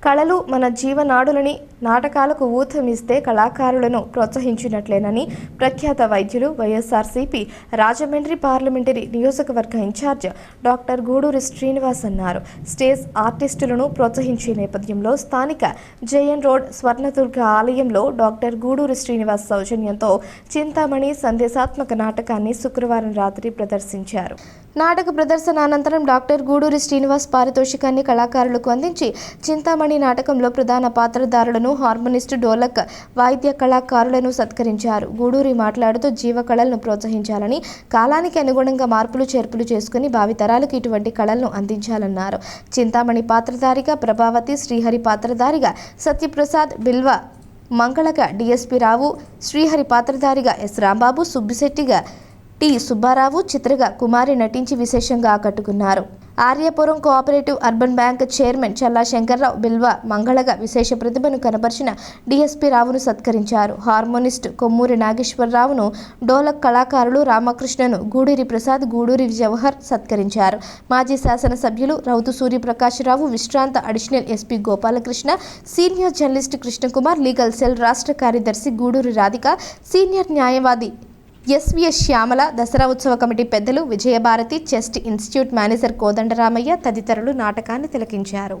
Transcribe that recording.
కళలు మన జీవనాడులని నాటకాలకు ఊతమిస్తే కళాకారులను ప్రోత్సహించినట్లేనని ప్రఖ్యాత వైద్యులు వైఎస్ఆర్సీపీ రాజమండ్రి పార్లమెంటరీ నియోజకవర్గ ఇన్ఛార్జ్ డాక్టర్ గూడూరి శ్రీనివాస్ అన్నారు. స్టేజ్ ఆర్టిస్టులను ప్రోత్సహించే నేపథ్యంలో స్థానిక జేఎన్ రోడ్ స్వర్ణదుర్గ ఆలయంలో డాక్టర్ గూడూరి శ్రీనివాస్ సౌజన్యంతో చింతామణి సందేశాత్మక నాటకాన్ని శుక్రవారం రాత్రి ప్రదర్శించారు. నాటక ప్రదర్శన అనంతరం డాక్టర్ గూడూరి శ్రీనివాస్ పారితోషికాన్ని కళాకారులకు అందించి చింతామణి నాటకంలో ప్రధాన పాత్రధారులను హార్మోనిస్టు, డోలక్ వాయిద్య కళాకారులను సత్కరించారు. గూడూరి మాట్లాడుతూ జీవ కళలను ప్రోత్సహించాలని, కాలానికి అనుగుణంగా మార్పులు చేర్పులు చేసుకుని భావితరాలకు ఇటువంటి కళలను అందించాలన్నారు. చింతామణి పాత్రధారిగా ప్రభావతి, శ్రీహరి పాత్రధారిగా సత్యప్రసాద్, బిల్వ మంగళక డిఎస్పీ రావు, శ్రీహరి పాత్రధారిగా ఎస్ రాంబాబు, సుబ్బిశెట్టిగా టి సుబ్బారావు, చిత్రగా కుమారి నటించి విశేషంగా ఆకట్టుకున్నారు. Aryapuram cooperative urban bank chairman Challa Shankarrao, బిల్వ మంగళగా విశేష ప్రతిభను కనబర్చిన డిఎస్పీ రావును సత్కరించారు. హార్మోనిస్ట్ కొమ్మూరి నాగేశ్వరరావును, డోలక్ కళాకారులు రామకృష్ణను, గూడూరి ప్రసాద్, గూడూరి జవహర్ సత్కరించారు. మాజీ శాసనసభ్యులు రౌతు సూర్యప్రకాశరావు, విశ్రాంత additional SP Gopalakrishna, senior journalist Krishna Kumar, legal cell రాష్ట్ర కార్యదర్శి గూడూరి రాధిక, సీనియర్ న్యాయవాది ఎస్వీఎస్ శ్యామల, దసరా ఉత్సవ కమిటీ పెద్దలు Vijayabharathi, chest institute manager Kodandaramayya తదితరులు నాటకాన్ని తిలకించారు.